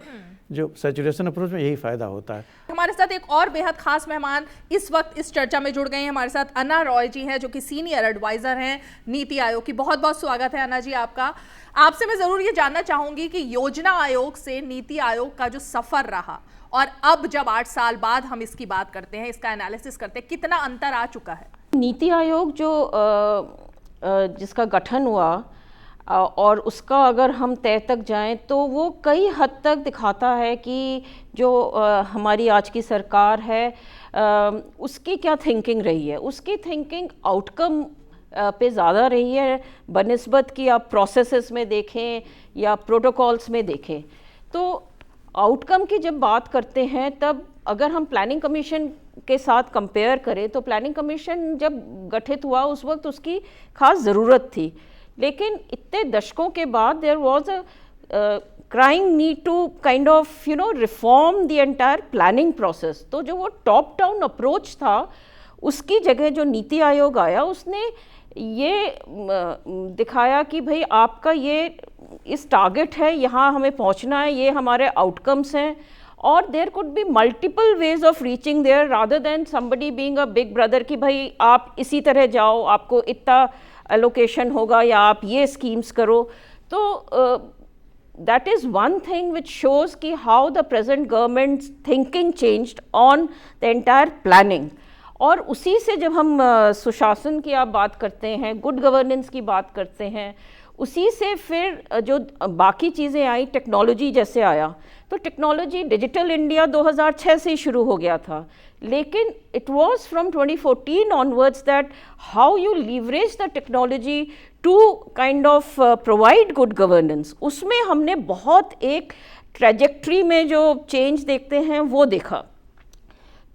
जो सैचुरेशन अप्रोच में यही फायदा होता है। हमारे साथ एक और बेहद खास मेहमान इस वक्त इस चर्चा में जुड़ गए हैं। हमारे साथ अन्ना रॉय जी हैं, जो कि सीनियर एडवाइजर हैं नीति आयोग की। बहुत बहुत स्वागत है अन्ना जी आपका। आपसे मैं जरूर ये जानना चाहूंगी कि योजना आयोग से नीति आयोग का जो सफर रहा, और अब जब 8 साल बाद हम इसकी बात करते हैं, इसका एनालिसिस करते हैं, कितना अंतर आ चुका है? नीति आयोग जो जिसका गठन हुआ और उसका अगर हम तय तक जाएं तो वो कई हद तक दिखाता है कि जो हमारी आज की सरकार है उसकी क्या थिंकिंग रही है। उसकी थिंकिंग आउटकम पे ज़्यादा रही है बनिस्बत कि आप प्रोसेसेस में देखें या प्रोटोकॉल्स में देखें। तो आउटकम की जब बात करते हैं, तब अगर हम प्लानिंग कमीशन के साथ कंपेयर करें तो प्लानिंग कमीशन जब गठित हुआ उस वक्त उसकी खास ज़रूरत थी, लेकिन इतने दशकों के बाद there was a crying need to kind of reform the entire planning process. तो जो वो टॉप डाउन अप्रोच था, उसकी जगह जो नीति आयोग आया उसने ये दिखाया कि भाई आपका ये इस टारगेट है, यहाँ हमें पहुँचना है, ये हमारे आउटकम्स हैं, और there could be multiple ways of reaching there rather than somebody being a big brother कि भाई आप इसी तरह जाओ, आपको इतना एलोकेशन होगा या आप ये स्कीम्स करो। तो that is one thing which shows कि how the present government's thinking changed on the entire planning। और उसी से जब हम सुशासन की आप बात करते हैं, गुड गवर्नेंस की बात करते हैं, उसी से फिर जो बाकी चीज़ें आई, टेक्नोलॉजी जैसे आया, तो टेक्नोलॉजी डिजिटल इंडिया 2006 से ही शुरू हो गया था, लेकिन it was from 2014 onwards that how you leverage the technology to kind of provide good governance. उसमें हमने बहुत एक ट्रैजेक्टरी में जो चेंज देखते हैं वो देखा।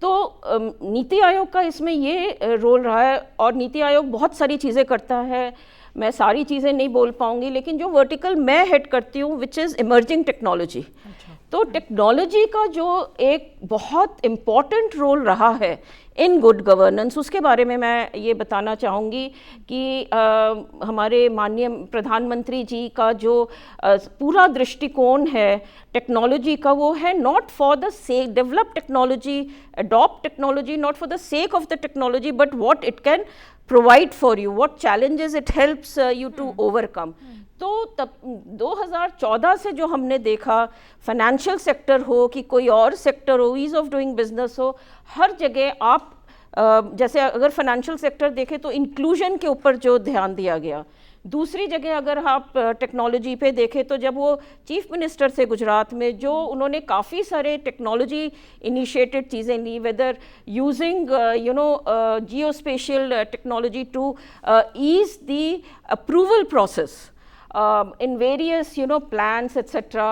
तो नीति आयोग का इसमें ये रोल रहा है, और नीति आयोग बहुत सारी चीज़ें करता है, मैं सारी चीज़ें नहीं बोल पाऊंगी, लेकिन जो वर्टिकल मैं हेड करती हूँ विच इज़ इमर्जिंग टेक्नोलॉजी। तो टेक्नोलॉजी का जो एक बहुत इम्पॉर्टेंट रोल रहा है इन गुड गवर्नेंस, उसके बारे में मैं ये बताना चाहूँगी कि हमारे माननीय प्रधानमंत्री जी का जो पूरा दृष्टिकोण है टेक्नोलॉजी का, वो है not for the sake develop technology, adopt technology, not for the sake of the technology, but what it can provide for you, what challenges it helps you to overcome. तो तब 2014 से जो हमने देखा, फाइनेंशियल सेक्टर हो कि कोई और सेक्टर हो, ईज ऑफ डूइंग बिजनेस हो, हर जगह आप जैसे अगर फाइनेंशियल सेक्टर देखें तो इंक्लूजन के ऊपर जो ध्यान दिया गया। दूसरी जगह अगर आप टेक्नोलॉजी पे देखें तो जब वो चीफ मिनिस्टर से गुजरात में, जो उन्होंने काफ़ी सारे टेक्नोलॉजी इनिशिएटेड चीज़ें ली, whether using geo spatial technology to ease the approval process in various plans etc.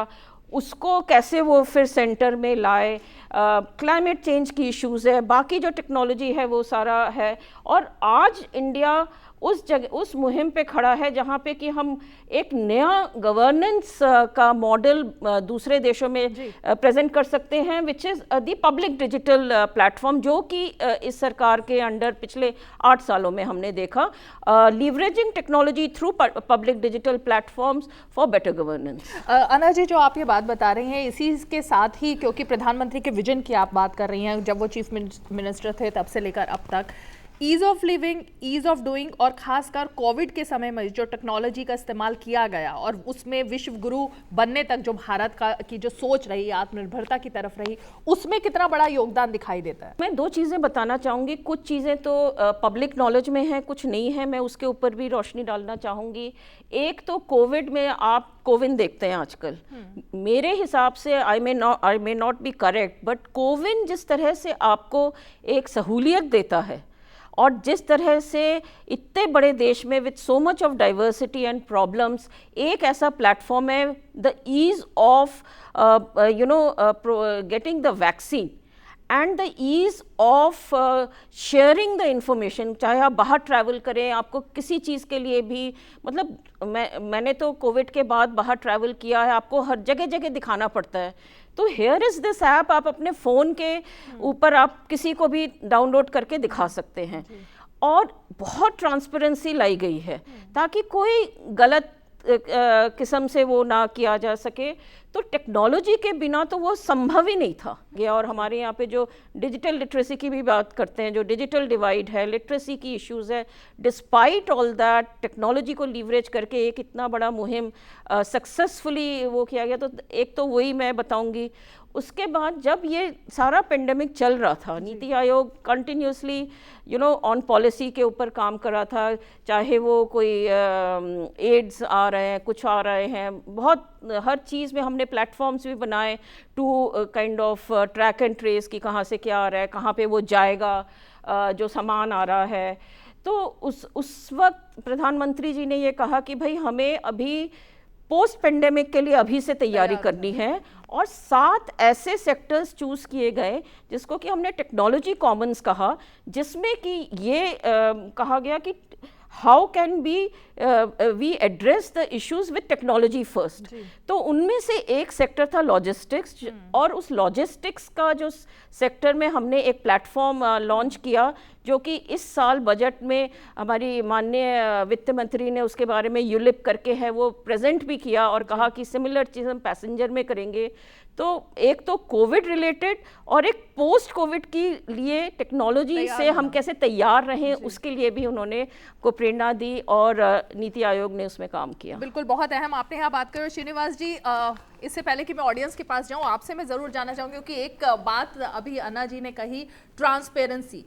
उसको कैसे वो फिर सेंटर में लाए। क्लाइमेट चेंज की इश्यूज़ है, बाकी जो टेक्नोलॉजी है वो सारा है। और आज इंडिया उस जगह, उस मुहिम पे खड़ा है जहाँ पे कि हम एक नया गवर्नेंस का मॉडल दूसरे देशों में प्रेजेंट कर सकते हैं, which is the public digital platform, जो कि इस सरकार के अंडर पिछले 8 सालों में हमने देखा। Leveraging technology through public digital platforms for better governance. अना जी, जो आप ये बात बता रही हैं, इसी के साथ ही क्योंकि प्रधानमंत्री के विजन की आप बात कर रही हैं, जब वो चीफ मिनिस्टर थे तब से लेकर अब तक, ease of living, ease of doing, और खासकर कोविड के समय में जो टेक्नोलॉजी का इस्तेमाल किया गया और उसमें विश्व गुरु बनने तक जो भारत की जो सोच रही, आत्मनिर्भरता की तरफ रही, उसमें कितना बड़ा योगदान दिखाई देता है? मैं 2 चीज़ें बताना चाहूँगी। कुछ चीज़ें तो पब्लिक नॉलेज में हैं, कुछ नहीं है, मैं उसके ऊपर भी रोशनी डालना चाहूँगी। एक तो कोविड में आप कोविन देखते हैं आजकल, मेरे हिसाब से I may not be correct, but CoWIN जिस तरह से आपको एक सहूलियत देता है और जिस तरह से इतने बड़े देश में with so much of diversity and problems एक ऐसा प्लेटफॉर्म है, the ease of getting the vaccine and the ease of sharing the information. चाहे आप बाहर ट्रैवल करें, आपको किसी चीज़ के लिए भी, मतलब मैंने तो कोविड के बाद बाहर ट्रैवल किया है, आपको हर जगह जगह दिखाना पड़ता है। तो हेयर इज़ दिस ऐप, आप अपने फ़ोन के ऊपर आप किसी को भी डाउनलोड करके दिखा सकते हैं, और बहुत ट्रांसपेरेंसी लाई गई है ताकि कोई गलत किस्म से वो ना किया जा सके। तो टेक्नोलॉजी के बिना तो वो संभव ही नहीं था। और हमारे यहाँ पे जो डिजिटल लिटरेसी की भी बात करते हैं, जो डिजिटल डिवाइड है, लिटरेसी की इश्यूज़ है, डिस्पाइट ऑल दैट टेक्नोलॉजी को लीवरेज करके एक इतना बड़ा मुहिम सक्सेसफुली वो किया गया। तो एक तो वही मैं बताऊंगी। उसके बाद जब ये सारा पेंडेमिक चल रहा था, NITI Aayog continuously on policy के ऊपर काम कर रहा था, चाहे वो कोई एड्स आ रहे हैं, कुछ आ रहे हैं, बहुत हर चीज़ में हमने प्लेटफॉर्म्स भी बनाए to kind of track and trace कि कहाँ से क्या आ रहा है, कहाँ पे वो जाएगा, जो सामान आ रहा है। तो उस वक्त प्रधानमंत्री जी ने ये कहा कि भाई हमें अभी पोस्ट पेंडेमिक के लिए अभी से तैयारी करनी है, और 7 ऐसे सेक्टर्स चूज़ किए गए जिसको कि हमने टेक्नोलॉजी कॉमन्स कहा, जिसमें कि ये कहा गया कि how can we address the issues with technology first. तो उनमें से एक सेक्टर था लॉजिस्टिक्स, और उस लॉजिस्टिक्स का जो सेक्टर में हमने एक प्लेटफॉर्म लॉन्च किया, जो कि इस साल बजट में हमारी माननीय वित्त मंत्री ने उसके बारे में यूलिप करके है वो प्रेजेंट भी किया, और कहा कि सिमिलर चीज़ हम पैसेंजर में करेंगे। तो एक तो कोविड रिलेटेड और एक पोस्ट कोविड की लिए टेक्नोलॉजी से हम कैसे तैयार रहें, उसके लिए भी उन्होंने को प्रेरणा दी, और नीति आयोग ने उसमें काम किया। बिल्कुल, बहुत अहम आपने यहाँ बात करी। श्रीनिवास जी, इससे पहले कि मैं ऑडियंस के पास जाऊँ, आपसे मैं ज़रूर जानना चाहूँगी, क्योंकि एक बात अभी अन्ना जी ने कही, ट्रांसपेरेंसी,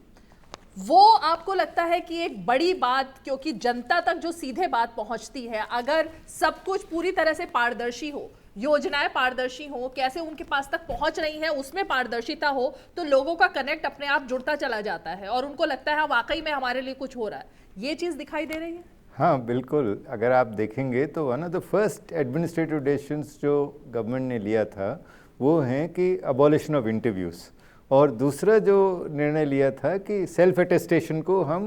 वो आपको लगता है कि एक बड़ी बात, क्योंकि जनता तक जो सीधे बात पहुंचती है, अगर सब कुछ पूरी तरह से पारदर्शी हो, योजनाएं पारदर्शी हो, कैसे उनके पास तक पहुंच रही हैं उसमें पारदर्शिता हो, तो लोगों का कनेक्ट अपने आप जुड़ता चला जाता है और उनको लगता है वाकई में हमारे लिए कुछ हो रहा है। ये चीज़ दिखाई दे रही है? हाँ बिल्कुल, अगर आप देखेंगे तो one of the first administrative decisions जो गवर्नमेंट ने लिया था वो हैं कि अबॉलिशन ऑफ इंटरव्यूज़, और दूसरा जो निर्णय लिया था कि सेल्फ अटेस्टेशन को हम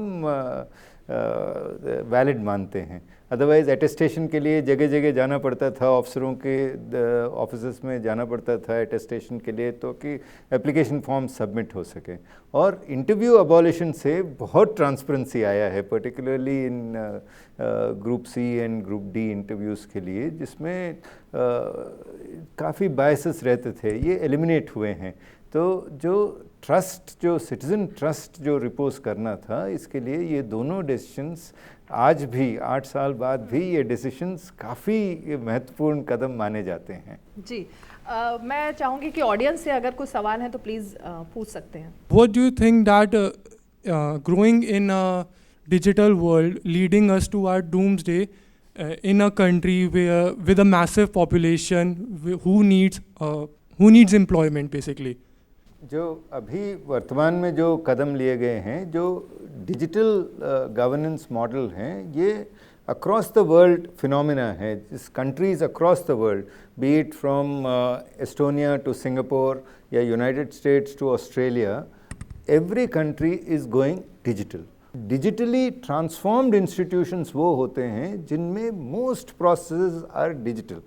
वैलिड मानते हैं। अदरवाइज़ अटेस्टेशन के लिए जगह जगह जाना पड़ता था, अफसरों के ऑफिस में जाना पड़ता था अटेस्टेशन के लिए, तो कि एप्लीकेशन फॉर्म सबमिट हो सके। और इंटरव्यू अबॉलिशन से बहुत ट्रांसपेरेंसी आया है, particularly in group C and group D interviews के लिए, जिसमें काफ़ी बायसेस रहते थे, ये एलिमिनेट हुए हैं। तो जो ट्रस्ट, जो सिटीज़न ट्रस्ट जो रिपोज करना था, इसके लिए ये दोनों डिसीशंस आज भी 8 साल बाद भी ये डिसीशंस काफ़ी महत्वपूर्ण कदम माने जाते हैं। जी, मैं चाहूँगी कि ऑडियंस से अगर कुछ सवाल हैं तो प्लीज़ पूछ सकते हैं। What do you think that growing in a digital world leading us to our doomsday in a country where with a massive population who needs employment basically? जो अभी वर्तमान में जो कदम लिए गए हैं, जो डिजिटल गवर्नेंस मॉडल हैं, ये अक्रॉस द वर्ल्ड फिनोमिना है, जिस countries across the world, be it from Estonia to Singapore या United States to Australia, every country is going digital. Digitally transformed institutions वो होते हैं जिनमें मोस्ट प्रोसेसेस आर डिजिटल,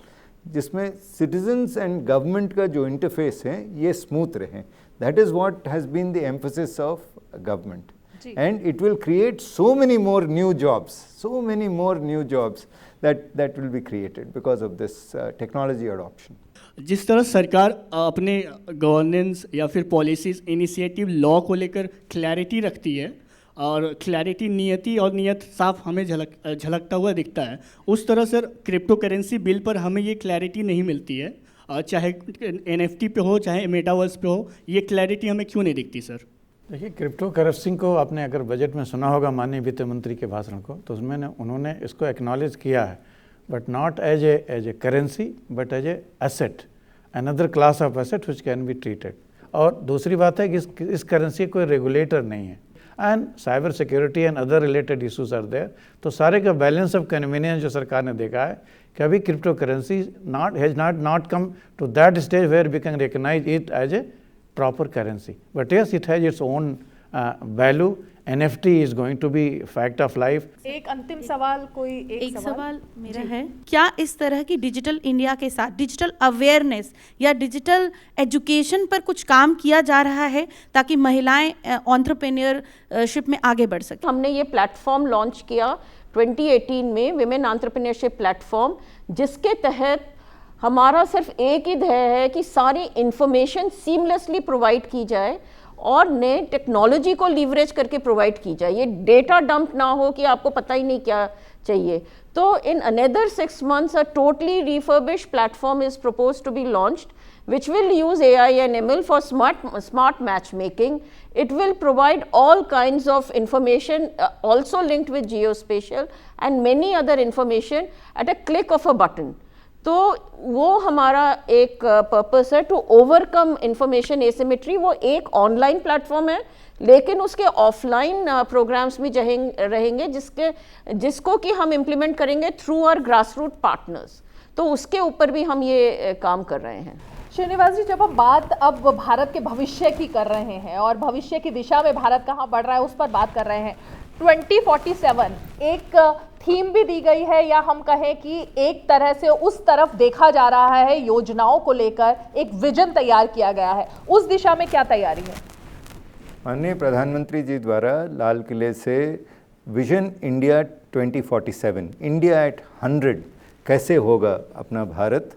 जिसमें सिटीजन्स एंड गवर्नमेंट का जो इंटरफेस है ये स्मूथ रहे। That is what has been the emphasis of government, and it will create so many more new jobs that will be created because of this technology adoption. जिस तरह सरकार अपने governance या फिर पॉलिसीज, इनिशिएटिव, लॉ को लेकर clarity रखती है और क्लैरिटी, नियति और नियत साफ हमें झलकता हुआ दिखता है, उस तरह सर क्रिप्टो करेंसी बिल पर हमें ये क्लैरिटी नहीं मिलती है, चाहे NFT पे हो चाहे मेटावर्स पे हो, ये क्लैरिटी हमें क्यों नहीं दिखती सर? देखिए, क्रिप्टो करेंसी को आपने अगर बजट में सुना होगा माननीय वित्त मंत्री के भाषण को, तो उसमें उन्होंने इसको एक्नॉलेज किया है, but not as a currency but as a asset, another class of asset which can be treated. और दूसरी बात है कि इस करेंसी कोई रेगुलेटर नहीं है, and cyber security and other related issues are there. तो सारे का बैलेंस ऑफ कन्वीनियंस जो सरकार ने देखा है कि अभी crypto currency has not come to that stage where we can recognise it as a proper currency, but yes, it has its own value. NFT is going to be fact of life. एक अंतिम सवाल, कोई एक सवाल मेरा है, क्या इस तरह की डिजिटल इंडिया के साथ डिजिटल अवेयरनेस या डिजिटल एजुकेशन पर कुछ काम किया जा रहा है ताकि महिलाएं एंटरप्रेन्योरशिप में आगे बढ़ सकें? हमने ये प्लेटफॉर्म लॉन्च किया 2018 में, विमेन एंटरप्रेन्योरशिप प्लेटफॉर्म, जिसके तहत हमारा सिर्फ एक ही ध्येय है कि सारी इंफॉर्मेशन सीमलेसली प्रोवाइड की जाए और नए टेक्नोलॉजी को लीवरेज करके प्रोवाइड की जाए। ये डेटा डंप ना हो कि आपको पता ही नहीं क्या चाहिए। तो in another 6 months a totally refurbished platform is proposed to be launched, which will use AI and ML for smart matchmaking. It will provide all kinds of information also linked with geospatial and many other information at a click of a button. तो वो हमारा एक purpose है to overcome information asymmetry. वो एक online platform है, लेकिन उसके ऑफलाइन प्रोग्राम्स भी रहेंगे जिसको कि हम इम्प्लीमेंट करेंगे थ्रू आवर ग्रासरूट पार्टनर्स। तो उसके ऊपर भी हम ये काम कर रहे हैं। श्रीनिवास जी, जब हम बात अब भारत के भविष्य की कर रहे हैं और भविष्य की दिशा में भारत कहाँ बढ़ रहा है उस पर बात कर रहे हैं, 2047 एक थीम भी दी गई है, या हम कहें कि एक तरह से उस तरफ देखा जा रहा है, योजनाओं को लेकर एक विजन तैयार किया गया है, उस दिशा में क्या तैयारी है? माननीय प्रधानमंत्री जी द्वारा लाल किले से विजन इंडिया 2047, इंडिया एट 100 कैसे होगा अपना भारत,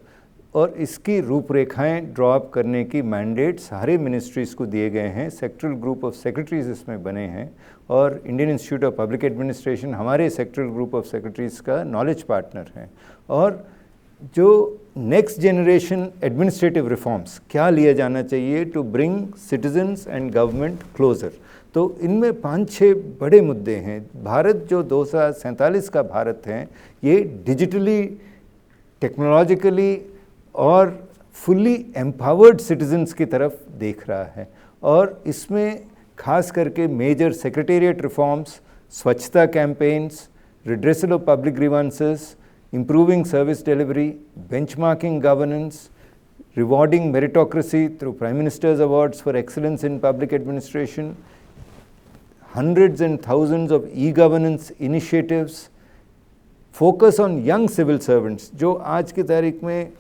और इसकी रूपरेखाएं ड्रॉ अप करने की मैंडेट सारे मिनिस्ट्रीज़ को दिए गए हैं। सेक्टरल ग्रुप ऑफ सेक्रेटरीज इसमें बने हैं और Indian institute of public administration हमारे सेक्टरल ग्रुप ऑफ सेक्रेटरीज का नॉलेज पार्टनर है। और जो नेक्स्ट जनरेशन एडमिनिस्ट्रेटिव रिफॉर्म्स क्या लिया जाना चाहिए to bring citizens and government closer, तो इनमें 5-6 बड़े मुद्दे हैं। भारत जो 2047 का भारत है, ये डिजिटली, टेक्नोलॉजिकली और फुल्ली एम्पावर्ड सिटीजन्स की तरफ देख रहा है, और इसमें खास करके मेजर सेक्रेटेरिएट रिफॉर्म्स, स्वच्छता campaigns, redressal of public grievances, improving service delivery, benchmarking governance, rewarding meritocracy through Prime Minister's Awards for Excellence in Public Administration, hundreds and thousands of e-governance initiatives, focus on young civil servants जो आज की तारीख में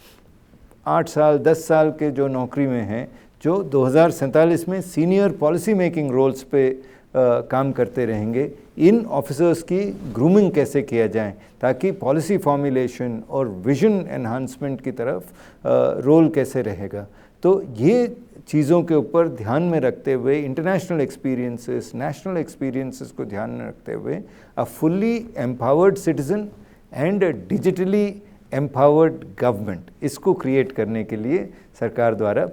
8 साल 10 साल के जो नौकरी में हैं, जो 2047 में सीनियर पॉलिसी मेकिंग रोल्स पे काम करते रहेंगे। इन ऑफिसर्स की ग्रूमिंग कैसे किया जाए ताकि पॉलिसी फॉर्मुलेशन और विजन एनहांसमेंट की तरफ रोल कैसे रहेगा। तो ये चीज़ों के ऊपर ध्यान में रखते हुए, इंटरनेशनल एक्सपीरियंसेस, नेशनल एक्सपीरियंसेस को ध्यान में रखते हुए, a fully empowered citizen and a digitally empowered government, इसको क्रिएट करने के लिए सरकार द्वारा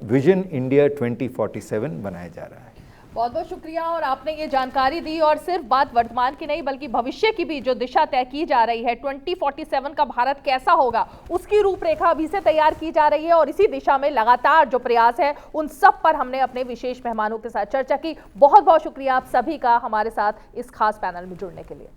विजन इंडिया 2047 बनाया जा रहा है। बहुत बहुत शुक्रिया। और आपने ये जानकारी दी, और सिर्फ बात वर्तमान की नहीं बल्कि भविष्य की भी जो दिशा तय की जा रही है, 2047 का भारत कैसा होगा उसकी रूपरेखा अभी से तैयार की जा रही है, और इसी दिशा में लगातार जो प्रयास है उन सब पर हमने अपने विशेष मेहमानों के साथ चर्चा की। बहुत बहुत शुक्रिया आप सभी का हमारे साथ इस खास पैनल में जुड़ने के लिए।